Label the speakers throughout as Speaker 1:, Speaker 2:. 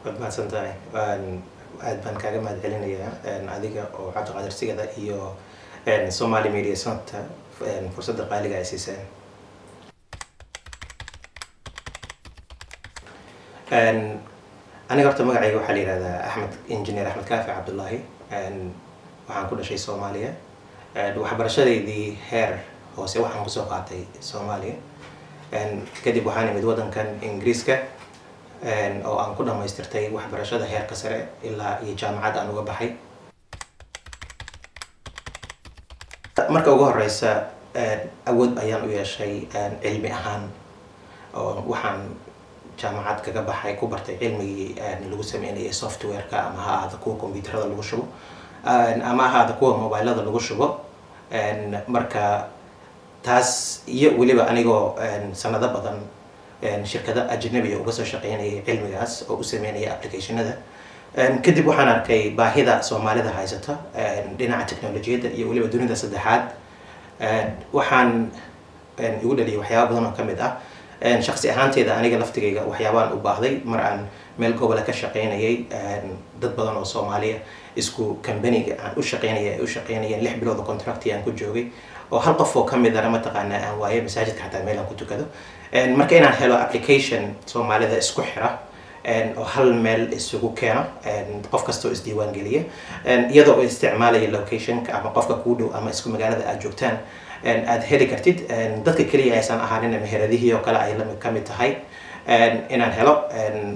Speaker 1: waad mahadsantahay aad baan kaaga mahad celinayaa adiga oo cabdiqaadir sigada iyo Somali Media Center fursadda qaaliga ay siiseen. aniga horta magacayga waxaa la yiraahdaa Engineer Axmed Kaafi Cabdullaahi. waxaan ku dhashay Soomaaliya. waxbarashadeydii heer hoose waxaan kusoo qaatay Soomaaliya. kadib waxaan imid wadankan Ingiriiska oo aan ku dhamaystirtay waxbarashada heerka sare ilaa iyo jaamacad aan uga baxay. marka ugu horeysa awood ayaan u yeeshay cilmi ahaan oo waxaan jaamacad kaga baxay ku bartay cilmigii lagu sameeyay software-ka ama ha ahaado kuwa kombiyuutarada lagu shubo ama ha ahaado kuwa mobilada lagu shubo. marka taas iyo waliba anigoo sanado badan shirkada ajnabiga uga soo shaqeynayay cilmigaas oo u sameynaya applicationada. kadib waxaan arkay baahida Soomaalida haysata dhinaca teknolojiyadda iyo waliba dunida saddexaad. waxaan igu dhaliyay waxyaabo badan oo kamid ah shakhsi ahaanteeda aniga laftigayga waxyaabaan u baahday mar aan meel gobol ka shaqeynayay dad badan oo Soomaaliya isku company-ga aan u shaqeynayeen 6 bilood oo contract aan ku joogay oo hal qof oo kamid ah mataqaana aan waayay masaajidka xataa meel aan ku tukado. marka inaan helo application Soomaalida isku xira oo hal meel isugu keeno qof kasta oo isdiiwaan geliya iyadoo isticmaalaya location-ka ama qofka ku dhow ama isku magaalada aad joogtaan aad heli kartid. dadka kaliya aysan ahaanin meheradihii oo kale ay la kamid tahay inaan helo.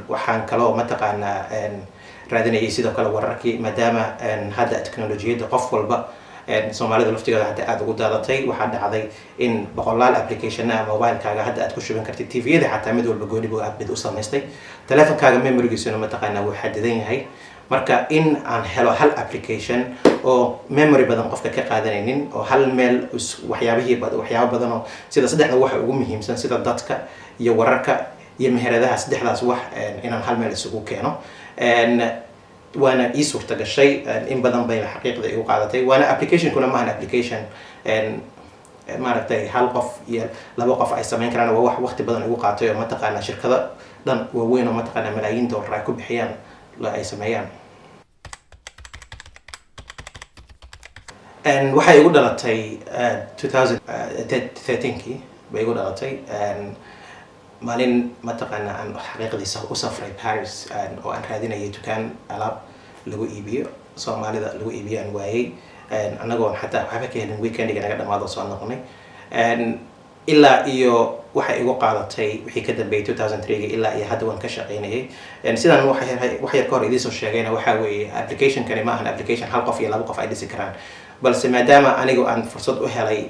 Speaker 1: waxaan kaloo mataqaana raadinayay sidoo kale wararkii maadaama hadda teknolojiyadda qof walba Soomaalida laftigeeda hadda aad ugu daadatay. waxaa dhacday in boqolaal application ama mobile-kaaga hadda aad ku shuban kartid TV-yada xataa mid walba gooni buu aad u samaystay. telefonkaaga memory-giisuna mataqaana wuu xadidan yahay. marka in aan helo hal application oo memory badan qofka ka qaadanaynin oo hal meel waxyaabo badan oo sida saddexda waxa ugu muhiimsan sida dadka iyo wararka iyo meheradaha saddexdaas wax inaan hal meel isugu keeno waana ii suurta gashay. in badan bay xaqiiqda igu qaadatay. waana application-kuna maahan application maaragtay hal qof iyo laba qof ay sameyn karaan. waa wax waqti badan igu qaatay oo mataqaana shirkado dhan waaweyn oo mataqaana malaayiin dollar ay ku bixiyaan ay sameeyaan. waxay igu dhalatay 2013kii bay igu dhalatay maalin mataqaana aan xaqiiqdiisa u safray Paris oo aan raadinayay dukaan alaab lagu iibiyo Soomaalida lagu iibiyo aan waayay anagoo xataa waxba ka helin weekendiga naga dhamaado soo noqonay. ilaa iyo waxay igu qaadatay wixii ka dambeeyay 2003 ilaa iyo hadda waan ka shaqeynayay. sidaan wax yar ka hor idin soo sheegayna waxa weeye application-kani ma ahan application hal qof iyo laba qof ay dhisi karaan balse maadaama anigu aan fursad u helay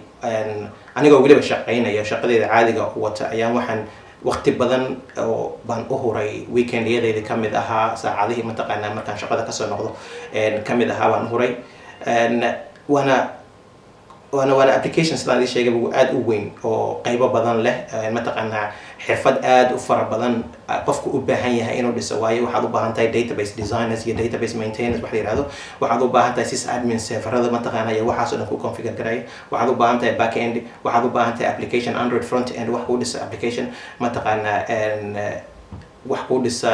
Speaker 1: anigoo waliba shaqeynayo shaqadeeda caadiga wata ayaan waxaan waqti badan oo baan u huray weekend-yadeedii kamid ahaa saacadihii mataqaana markaan shaqada kasoo noqdo kamid ahaa baan huray. waana application sidaan idin sheegay aad u weyn oo qaybo badan leh mataqaana xirfad aad u fara badan qofku u baahan yahay inuu dhiso. waayo waxaad u baahan tahay database designers iyo database maintainers wax la yiraahdo. waxaad u baahan tahay sysadmin serverada mataqaana iyo waxaas oo dhan ku configure garaya. waxaad u baahan tahay back end. waxaad u baahan tahay application Android front end wax ku dhisa application mataqaana wax ku dhisa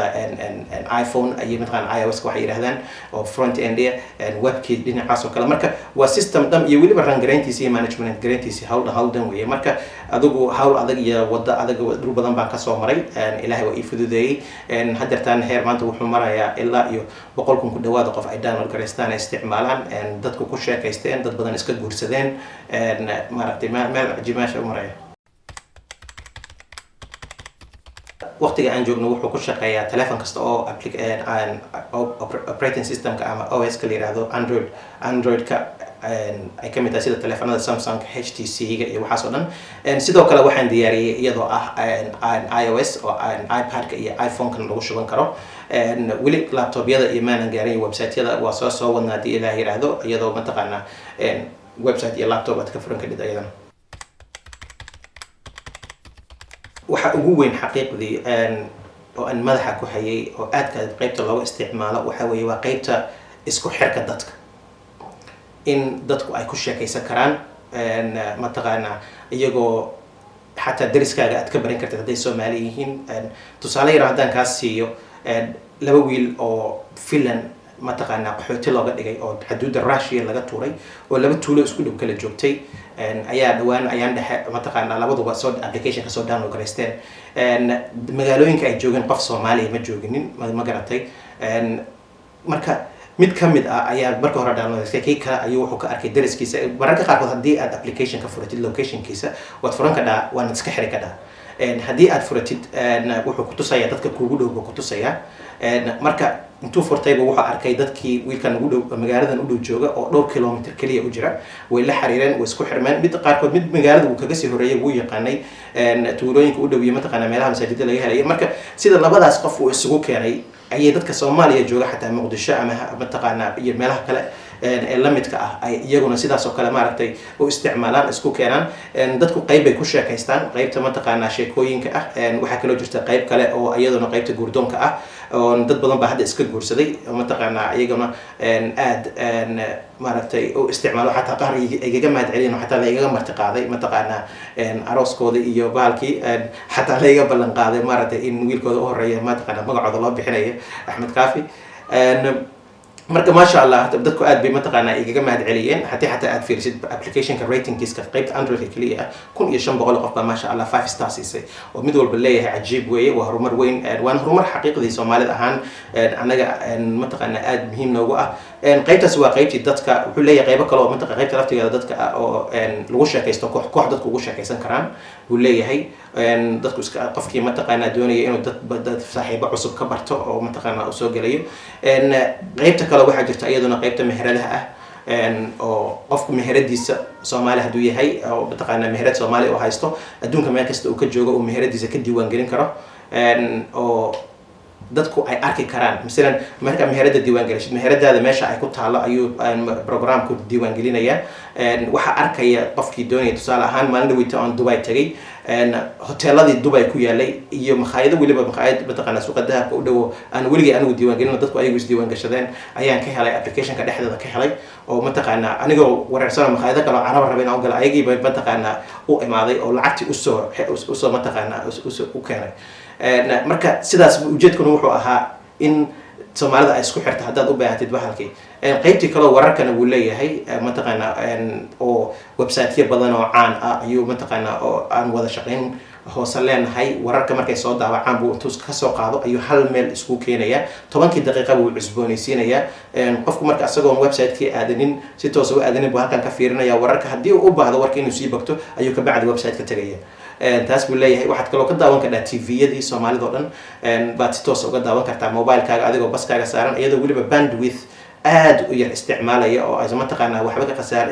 Speaker 1: iPhone iyo mataqaana iOS waxay yiraahdaan oo front end webkii dhinacaas oo kale. marka waa system dhan iyo waliba run garantiisa iyo management garantiisa hawl dhan weeye. marka adigu hawl adag iyo wada adag dhul badan baan ka soo maray. ilaahay waa ii fududeeyay. haddeertaan heer maanta wuxuu marayaa ilaa iyo 100,000 ku dhawaad qof ay download gareystaan ay isticmaalaan dadku ku sheekaysteen dad badan iska guursadeen maaragtay meel cajiimaasha u maraya. waqtiga aan joogno wuxuu ku shaqeeyaa telefoon kasta oo operating system-ka ama OS-ka la yiraahdo Android-ka ay kamid tahay sida telefoonada Samsung, HTC-ga iyo waxaas oo dhan. sidoo kale waxaan diyaariyay iyadoo ah iOS oo iPad-ka iyo iPhone-kan lagu shuban karo. weli laptop-yada iyo maanan gaarin website-yada waa soo wadnaa haddii Ilaah yiraahdo iyadoo mataqaana website iyo laptop aad ka furan kadib ayadana. waxa ugu weyn xaqiiqdii oo aan madaxa ku hayay oo aadka qaybta looga isticmaalo waxa weeye waa qaybta isku xirka dadka. in dadku ay ku sheekaysan karaan mataqaana iyagoo xataa dariskaaga aad ka baran kartid hadday Soomaali yihiin. tusaale yar haddaan kaas siiyo laba wiil oo Finland mataqaanaa qaxooti looga dhigay oo xuduudda Russia laga tuuray oo laba tuulo isku dhow kala joogtay ayaa dhawaan ayaan dhexe mataqaanaa labaduba soo application ka soo download gareysteen magaalooyinka ay joogeen qof Soomaaliya ma jooginin ma garatay marka mid kamid ah ayaa marka hore downloaday kii kale ayuu wuxuu ka arkay dariskiisa mararka qaarkood haddii aad application ka furatid locationkiisa waad furan kadhaa waana iska xiri kadhaa haddii aad furatid wuxuu ku tusayaa dadka kuugu dhow ku tusayaa marka intuu furtayba wuxuu arkay dadkii wiilkan ugu dhow magaaladan u dhow jooga oo dhowr kilomitir kaliya u jira way la xiriireen way isku xirmeen mid qaarkood mid magaalada uu kaga sii horeeyay wuu yaqaanay tuulooyinka u dhow iyo mataqaanaa meelaha masaajidda laga helay marka sida labadaas qof uu isugu keenay ayay dadka Soomaaliya jooga xataa Muqdisho ama mataqaanaa iyo meelaha kale ee la midka ah ay iyaguna sidaas oo kale maaragtay u isticmaalaan isku keenaan dadku qayb ay ku sheekaystaan qaybta mataqaanaa sheekooyinka ah waxa kale oo jirta qayb kale oo iyaduna qaybta guurdoonka ah oo dad badan baa hadda iska guursaday mataqaanaa iyaguna aad maaragtay u isticmaalo xataa qaar iyaga mahad celin xataa la iyaga marti qaaday mataqaanaa arooskooda iyo baalkii xataa la iyaga ballan qaaday maaragtay in wiilkooda u horeeya mataqaanaa magacooda loo bixinayo Axmed Kaafi marka ma sha Allah dadku aad bay mataqaanaa igaga mahad celiyeen xataa aad fiirsid applicationka ratingkiisa qaybta Android kaliya 1500 qof baa ma sha Allah 5 stars siisay oo mid walba leeyahay cajiib weeye waa horumar weyn waan horumar xaqiiqdii Soomaalida ahaan anaga mataqaanaa aad muhiim noogu ah qaybtaas waa qaybtii dadka wuxuu leeyahay qaybo kale oo mataqaanaa qaybta laftigeeda dadka oo lagu sheekaysto koox dadku ugu sheekaysan karaan wuu leeyahay dadku iska qofkii mataqaanaa doonaya inuu dad saaxiibo cusub ka barto oo mataqaanaa u soo galayo qaybta kale waxa jirta iyaduna qaybta meheradaha ah oo qofku meheradiisa Soomaali haduu yahay oo mataqaanaa meherad Soomaali oo haysto adduunka meel kasta uu ka joogo oo meheradiisa ka diiwaan gelin karo oo dadku ay arki karaan midalan marka meherada diiwaan gelishid meheradaada meesha ay ku taalo ayuu programku diiwaan gelinaya waxa arkaya qofkii doonaya tusaale ahaan maalin dhaweyta aan Dubai tagay hoteeladii Dubai ku yaalay iyo makhaayado waliba makhaayad mataqaanaa suuqa dahabka u dhow aan weligii anigu diiwaan gelin dadku ayagu is diiwaan gashadeen ayaan ka helay applicationka dhexdeeda ka helay oo mataqaanaa anigoo wareersan makhaayado kale oo carab rabeen oo gal ayagii bay mataqaanaa u imaaday oo lacagtii u soo mataqaanaa u keenay marka sidaas ujeedkuna wuxuu ahaa in Soomaalida ay isku xirto hadaad u baahatid bahalkii qaybtii kale wararkana wuu leeyahay mataqaanaa oo website badan oo caan ah ayuu mataqaanaa oo aan wada shaqeyn hoose leenahay wararka markay soo daawacaan buu intuu ka soo qaado ayuu hal meel isku keenaya 10 daqiiqo buu cusboonaysiinaya qofku marka asagoo website-kii aadanin si toos ah u aadanin buu halkan ka fiirinaya wararka hadii uu u baahdo warka inuu sii bagto ayuu ka bacdi website-ka tagaya taas buu leeyahay waxaad kaloo ka daawan kartaa TV-yadii Soomaalida oo dhan baad si toos uga daawan kartaa mobile-kaaga adigoo baskaaga saaran iyadoo waliba bandwidth aad u yar isticmaalaya oo ay mataqaanaa waxba ka qasaar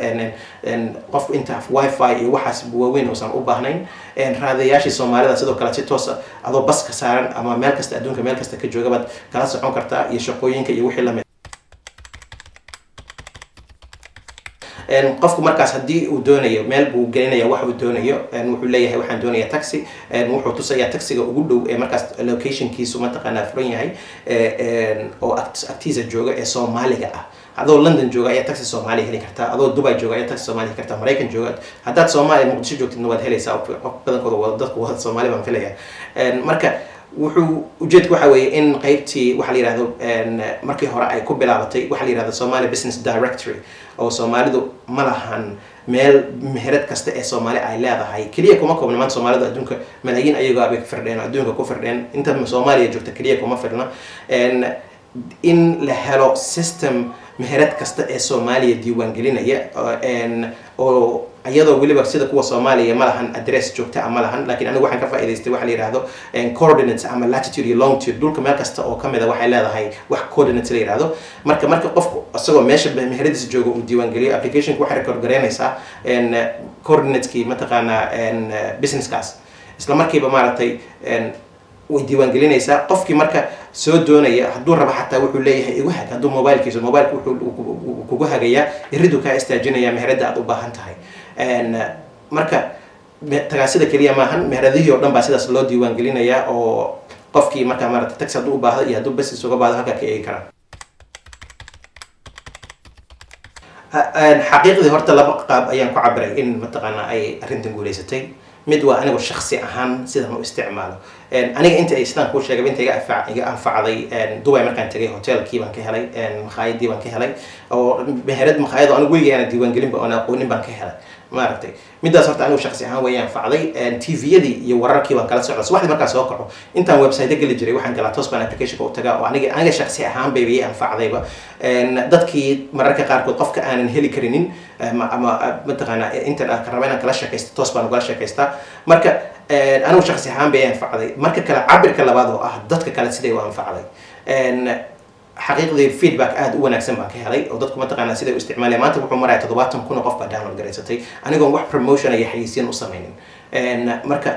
Speaker 1: qof inta wifi iyo waxaas waaweyn oo san u baahnayn raadayaashii Soomaalida sidoo kale si toos ah adoo baska saaran ama meel kasta adduunka meel kasta ka jooga baad kala socon kartaa iyo shaqooyinka iyo wixii la qofku markaas hadii uu doonayo meel buu gelinaya wax uu doonayo wuxuu leeyahay waxaan doonayaa taxi wuxuu tusayaa taxiga ugu dhow ee markaas locationkiisu mataqaanaa furan yahay oo agtiisa jooga ee Soomaaliga ah adoo London jooga ayaa taxi Soomaali heli kartaa adoo Dubai jooga ayaa taxi Soomaali heli kartaa Mareykan jooga hadaad Soomaali Muqdisho joogtid waad helaysaa badankooda wada dadku wada Soomaali baan filayaa marka wuxuu ujeedku waxa weeye in qaybtii waxa la yiraahdo markii hore ay ku bilaabatay waxa la yiraahdo Somali Business Directory oo Soomaalidu ma lahan meel meherad kasta ee Soomaali ay leedahay kaliya kuma koobna man Soomaalidu adduunka malaayiin ayaga ay firdheen adduunka ku firdheen inta Soomaaliya joogta kaliya kuma firdhna in la helo system meherad kasta ee Soomaaliya diiwaan gelinaya oo ayadoo waliba sida kuwa Soomaaliya ma lahan address joogta ama lahan laakiin anigu waxaan ka faa'iideystay waxa la yiraahdo coordinates ama latitude iyo longitude dhulka meel kasta oo kamid ah waxay leedahay wax coordinates la yiraahdo marka qofku asagoo meesha meheradiisa joogo uu diiwaan geliyo application ku record gareynaysa coordinateski mataqaanaa businesskaas isla markiiba maaragtay way diiwaan gelinaysaa qofkii marka soo doonaya haduu rabo xataa wuxuu leeyahay igu hag haduu mobilkiisa mobilku wuxuu kugu hagayaa iridu ka istaajinaya meherada aad u baahan tahay marka tagaasida kaliya maahan meheradihii oo dhan baa sidaas loo diiwaan gelinaya oo qofkii marka maaragtay taxi haduu u baahdo iyo haduu bas isuga baahdo halka ka eegi kara xaqiiqdii horta laba qaab ayaan ku cabiray in mataqaanaa ay arrintan guuleysatay mid waa anigu shakhsi ahaan sidaan u isticmaalo aniga inta ay sidaan kuu sheegay inta iga anfacday Dubai markaan tagay hotelkii baan ka helay makhaayadii baan ka helay oo meherad makhaayad oo anigu weeyaan diiwaan gelin baan aqoonin baan ka helay maaragtay midaas horta anigu shakhsi ahaan weeyaan facday TV-yadii iyo wararkii baan kala socday subaxdii markaan soo kaco intaan website gali jiray waxaan galaa toos baan application-ka u tagaa oo aniga shakhsi ahaan bay anfacdayba dadkii mararka qaarkood qofka aanan heli karinin ama mataqaanaa internet ka raba inaan kala sheekaysto toos baan ugala sheekaystaa marka anigu shakhsi ahaan bay anfacday marka kale cabirka labaad oo ah dadka kale siday u anfacday حقيقة feedback aad u wanaagsan baan ka helay oo dadku mataqaanaa siday u isticmaalayaan maanta wuxuu maraa 70,000 qof baa download gareysatay anigoon wax promotion iyo xayeysiin u samaynin marka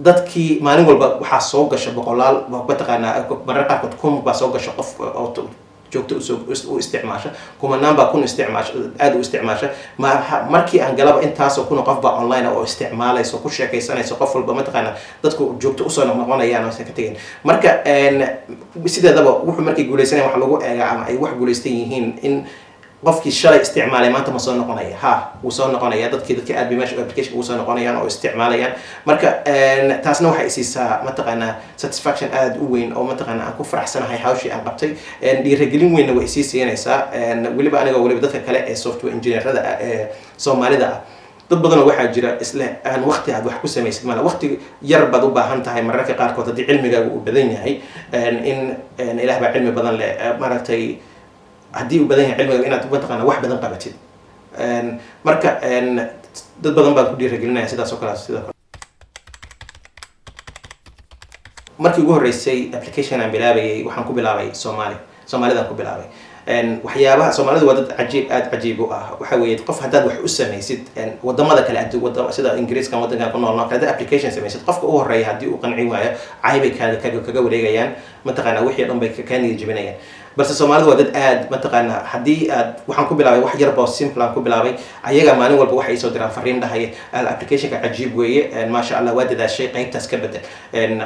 Speaker 1: dadkii maalin walba waxaa soo gasha boqolaal mataqaanaa marar qaarkood kun baa soo gasha qof oo joogto u isticmaasha kumanaan baa kun isticmaasha aad u isticmaasha markii aan galaba intaasoo kun qof baa online oo isticmaalayso ku sheekaysanayso qof walba mataqaanaa dadku joogto usoo noqonayaan oo ka tageen marka sideedaba wuxuu markay guuleysanayaan wax lagu eegaa ama ay wax guuleystan yihiin in qofkii shalay isticmaalay maanta ma soo noqonaya wuu soo noqonaya dadka aad bay meesha application ugu soo noqonayaan oo isticmaalayaan marka taasna waxay isiisaa mataqaanaa satisfaction aad u weyn oo mataqaanaa aan ku faraxsanahay hawshii aan qabtay dhiirigelin weynna way isii siinaysaa weliba aniga dadka kale ee software engineerada ee Soomaalida ah dad badan waxaa jira isla aan waqti aad wax ku samaysid mala waqti yar baad u baahan tahay mararka qaarkood haddii cilmigaagu uu badan yahay in ilaah baa cilmi badan leh maaragtay haddii uu badan yahay cilmiga inaad mataqaanaa wax badan qabatid marka dad badan baan ku dhiirigelinaya sidaas oo kale markii ugu horeysay application aan bilaabayay waxaan ku bilaabay Soomaalida ku bilaabay waxyaabaha Soomaalidu waa dad cajiib u ah waxa weeye qof hadaad wax u samaysid wadamada kale adduunka sida Ingiriiska wadanka ku nool kale application samaysid qofka ugu horeeya hadii uu qanci waayo caybay kaga wareegayaan mataqaanaa wixii dhan bay ka niyad jabinayaan balse Soomaalidu waa dad aad mataqaanaa hadii aad waxaan ku bilaabay wax yar boo simple aan ku bilaabay ayaga maalin walba waxay soo diraan fariin dhahay application-ka cajiib weeye ma sha Allah waa dadaashay qaybtaas ka bedel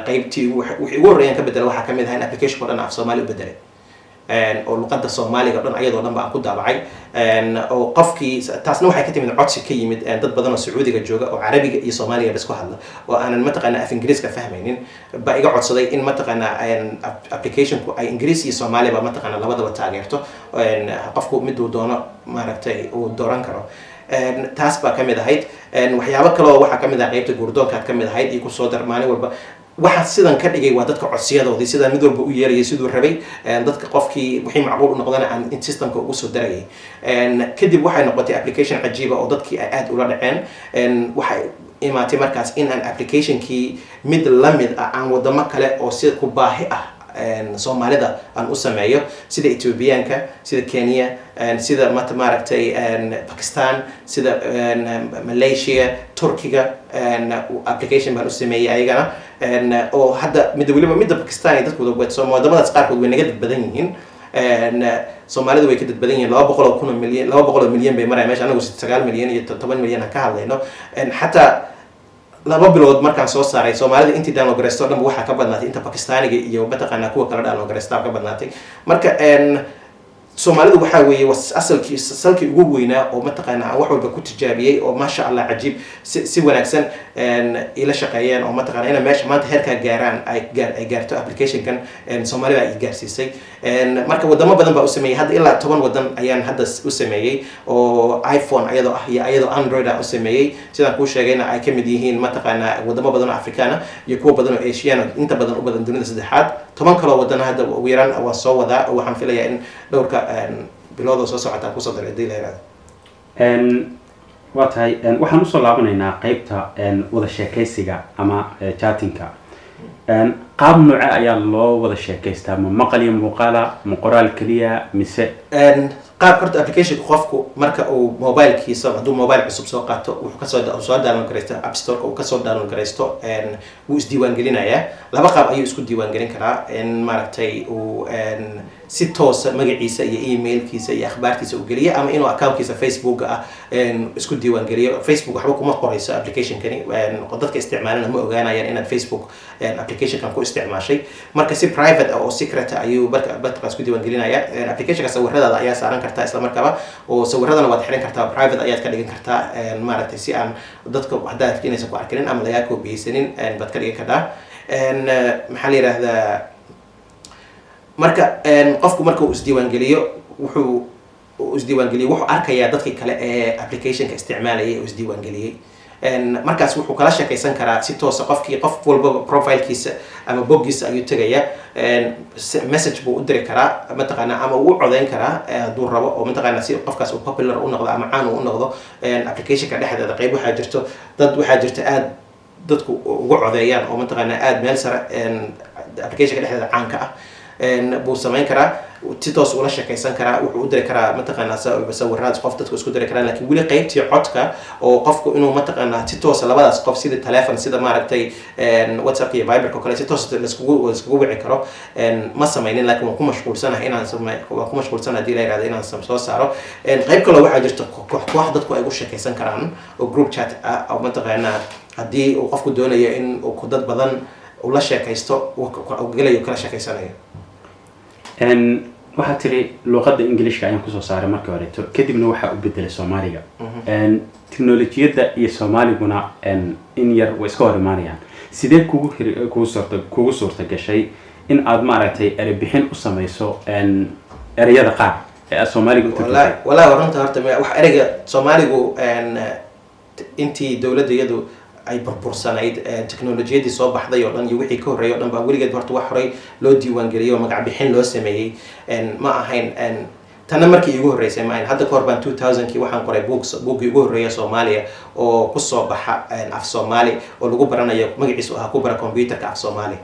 Speaker 1: qaybtii wixii ugu horeeyaan ka bedel waxa kamid ah in application-ka dhan af Soomaali u bedelay oo luqadda Soomaaliga dhan ayadoo dhan baan ku daabacay oo qofkii taasna waxay ka timid codsi ka yimid dad badan oo Sacuudiga jooga oo Carabiga iyo Soomaaliga bas ku hadla oo aanan mataqaanaa af Ingiriiska fahmaynin ba iga codsaday in mataqaanaa application-ku ay Ingiriis iyo Soomaali ba mataqaanaa labadaba taageerto qofku mid uu doono maaragtay uu dooran karo taas baa kamid ahayd waxyaabo kale oo waxa kamid ah qaybta gurdoonka kamid ahayd iyo ku soo dar maalin walba waxa sidan ka dhigay waa dadka codsiyadoodii sida mid walba u yeelayay sidoo rabay dadka qofkii wixii macquul u noqdana aan systemka ugu soo darayay kadib waxay noqotay application cajiiba oo dadkii ay aad ula dhaceen waxay imaatay markaas in aan application-kii mid lamid ah aan wadamo kale oo si ku baahi ah Soomaalida aan u sameeyo sida Ethiopianka sida Kenya sida maaragtay Pakistan sida Malaysia Turkiga application baan u sameeyay ayagana oo hadda midda Pakistan iyo dadku wadamadaas qaarkood way naga dad badan yihiin Soomaalidu way ka dad badan yihiin 200 milyan bay marayaan meesha anagu 9 milyan iyo 10 milyan ka hadlayno xataa laba bilood markaan soo saaray Soomaalida intii download gareysto dhan waxa ka badnaatay inta Pakistaaniga iyo mataqaanaa kuwa kala download gareysta ka badnaatay marka Soomaalidu waxa weeye salkii ugu weynaa oo mataqaanaa wax walba ku tijaabiyay oo ma sha Allah cajiib si wanaagsan ila shaqeeyeen oo mataqaanaa ina meesha maanta heerka gaaraan ay gaarto application-kan Soomaalida ay gaarsiisay marka wadamo badan baa u sameeyay hadda ilaa 10 wadan ayaan hadda u sameeyay oo iPhone ayadoo Android u sameeyay sidaan ku sheegayna ay kamid yihiin mataqaanaa wadamo badan oo Afrikaana iyo kuwa badan oo Asian inta badan u badan dunida saddexaad 10 kale wadan hadda ugu yaraan waa soo wadaa oo waxaan filayaa in dhowrka bilowda soo socota ku soo daray diilayraad
Speaker 2: waa tahay waxaan u soo laabanaynaa qaybta wada sheekaysiga ama chatting-ka qaab nooc ayaa loo wada sheekaystaa ma maqal iyo muuqaal ma qoraal kaliya mise
Speaker 1: qaab horta application qofku marka uu mobilekiisa haduu mobile cusub soo qaato wuxuu soo download gareysto app store uu ka soo download gareysto wuu isdiiwaan gelinayaa laba qaab ayuu isku diiwaan gelin karaa maaragtay uu si toos magaciisa iyo emailkiisa iyo akhbaartiisa u geliyo ama inuu accountkiisa Facebook ah isku diiwaan geliyo Facebook waxba kuma qorayso application-kani dadka isticmaalana ma ogaanayaan inaad Facebook application-kan ku isticmaashay marka si private oo secret ayuu barka isku diiwaan gelinayaa application-ka sawiradaada ayaa saaran kartaa isla markaaba oo sawiradana waad xiran kartaa private ayaad ka dhigan kartaa maaragtay si aan dadka hadaad inaysan ku arkin ama laga koobiyeysanin baad ka dhigan kartaa maxaa la yidhaahdaa marka qofku marka uu isdiiwaangeliyo wuxuu arkayaa dadkii kale ee applicationka isticmaalayay oo isdiiwaangeliyey markaas wuxuu kala sheekaysan karaa si toosa qof walbaba profilkiisa ama boggiisa ayuu tegaya message buu u diri karaa mataqaanaa ama uu codeyn karaa hadduu rabo oo mataqaanaa si qofkaas uu popular u noqdo ama caan uu u noqdo applicationka dhexdeeda qayb waxaa jirta aad dadku ugu codeeyaan oo mataqaanaa aad meel sare applicationka dhexdeeda caanka ah buu samayn karaa si toos ula sheekaysan karaa wuxuu u diri karaa mataqaanaa sawiraad qof dadku isku diri karaan laakiin weli qaybtii codka oo qofku inuu mataqaanaa si toos labadaas qof sida telephone sida maaragtay whatsapp iyo viber oo kale si toos laiskugu wici karo ma samaynin laakiin waan ku mashquulsanahay haddii la yidhahdo inaan soo saaro qayb kaloo waxaa jirta koox dadku ay ugu sheekaysan karaan oo group chat ah oo mataqaanaa haddii uu qofku doonayo in uu dad badan ula sheekaysto gelayo kala sheekaysanayo
Speaker 2: waxaa tiri luuqadda ingiliishka ayaan kusoo saaray markii horeeto kadibna waxaa u bedelay soomaaliga teknolojiyadda iyo soomaaliguna in yar way iska hor imaanayaan sidee kugu suurta gashay in aad maaragtay erebixin u samayso ereyada qaar ee aad soomaaliga
Speaker 1: wallahi runta horta wax ereyga soomaaligu intii dowladda ay burbursanayd teknolojiyadii soo baxday oo dhan iyo wixii ka horreeyay oo dhan baa weligeed horta wax horey loo diiwaangeliyay oo magac bixin loo sameeyey ma ahayn tana markii igu horreysay ma ahayn hadda kahor baan 2000kii waxaan qoray buuggii ugu horreeya Soomaaliya oo ku soo baxa af Soomaali oo lagu baranayo magaciisu ahaa ku bara computerka af Soomaali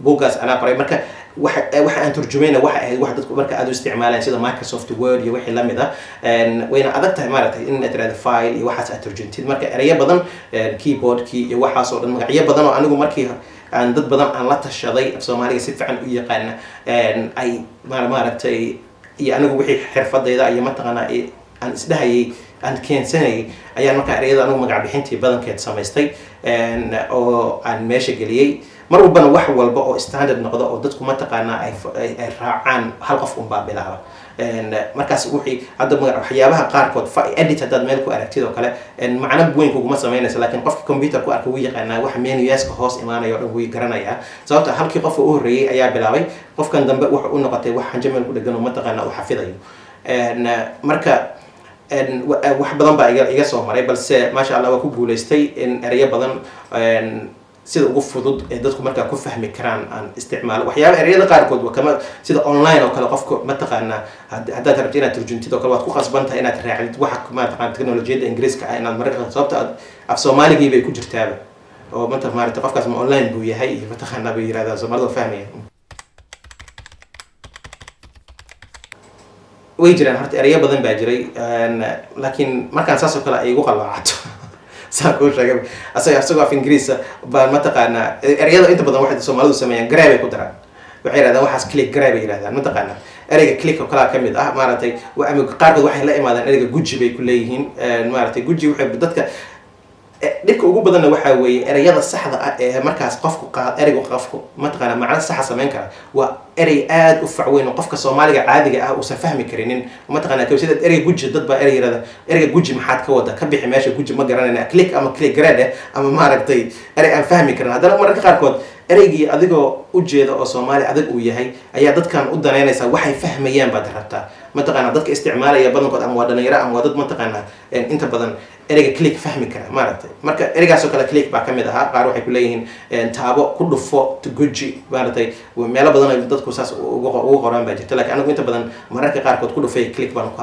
Speaker 1: buuggaas anaa qoray marka waxa aan turjumayna waxa ahayd wax dadku marka aad u isticmaalaan sida Microsoft Word iyo wixii la mid ah wayna adag tahay maaragtay in aad tiraahdo file iyo waxaas aad turjuntid marka erayo badan keyboardkii iyo waxaas oo dhan magacyo badan oo anigu markii aan dad badan aan la tashaday af Soomaaliga si fiican u yaqaan ay maaragtay iyo anigu wixii xirfadayda iyo mataqaanaa aan isdhahayay aan keensanayay ayaan marka erayada anigu magac bixintii badankeed samaystay oo aan meesha geliyay mar walbana wax walba oo standard noqdo oo dadku mataqaanaa ay raacaan hal qof unbaa bilaaba markaas wixii hadda waxyaabaha qaarkood edit haddaad meel ku aragtid oo kale macno weyn kuguma samaynaysa laakiin qofka computer ku arka wuu yaqaanaa wax menuyaska hoos imaanaya oo dhan wuu garanayaa sababta halkii qof u horreeyay ayaa bilaabay qofkan dambe wax u noqotay wax hanjameel ku dhegan oo mataqaanaa u xafidayo marka wax badan baa iga soo maray balse maasha Allah waa ku guuleystay in erayo badan sida ugu fudud ee dadku markaa ku fahmi karaan aan isticmaalo waxyaaba erayada qaarkood waa kama sida online oo kale qofku mataqaanaa haddaad rabto inaad turjuntid oo kale waad ku qasbantahay inaad raacdid waxa mataqaanaa teknolojiyadda ingiriiska ah inaad mararka sababta af Soomaaligii bay ku jirtaaba oo maaragtay qofkaas ma online buu yahay iyo mataqaanaa bay yiraahdaan Soomaalida fahmaya way jiraan horta erayo badan baa jiray laakiin markaan saas oo kale ay igu qalaacato saako sheegay asagoo af Ingiriis baa mataqaanaa erayada inta badan waxay Soomaalidu sameeyaan grab ay ku daraan waxay yiraahdaan waxaas click grab ay yiraahdaan mataqaanaa erayga click oo kala kamid ah maaragtay ama qaarkood waxay la imaadaan erayga guji bay ku leeyihiin maaragtay guji waxay dadka dhibka ugu badanna waxa weeye erayada saxda ah ee markaas qofku eraygu qofku mataqaanaa macna sax sameyn kara waa eray aad u facweyn oo qofka Soomaaliga caadiga ah uu fahmi karinin mataqaanaa sida erayga guji dad baa eray yiraahdo erayga guji maxaad ka wada ka bixi meesha guji ma garanayna click ama click grade ama maaragtay eray aan fahmi karin haddana mararka qaarkood eraygii adigoo u jeeda oo Soomaali adag uu yahay ayaa dadkan u danaynaysa waxay fahmayaan baad rabtaa mataqaanaa dadka isticmaalaya badankood ama waa dhalinyaro ama waa dad mataqaanaa inta badan erayga click fahmi kara maaragtay marka eraygaas oo kale click baa kamid ahaa qaar waxay ku leeyihiin taabo ku dhufo guji maaragtay meelo badan ay dadku saas ugu qoraan baa jirta laakiin anigu inta badan mararka qaarkood ku dhufay click baan ku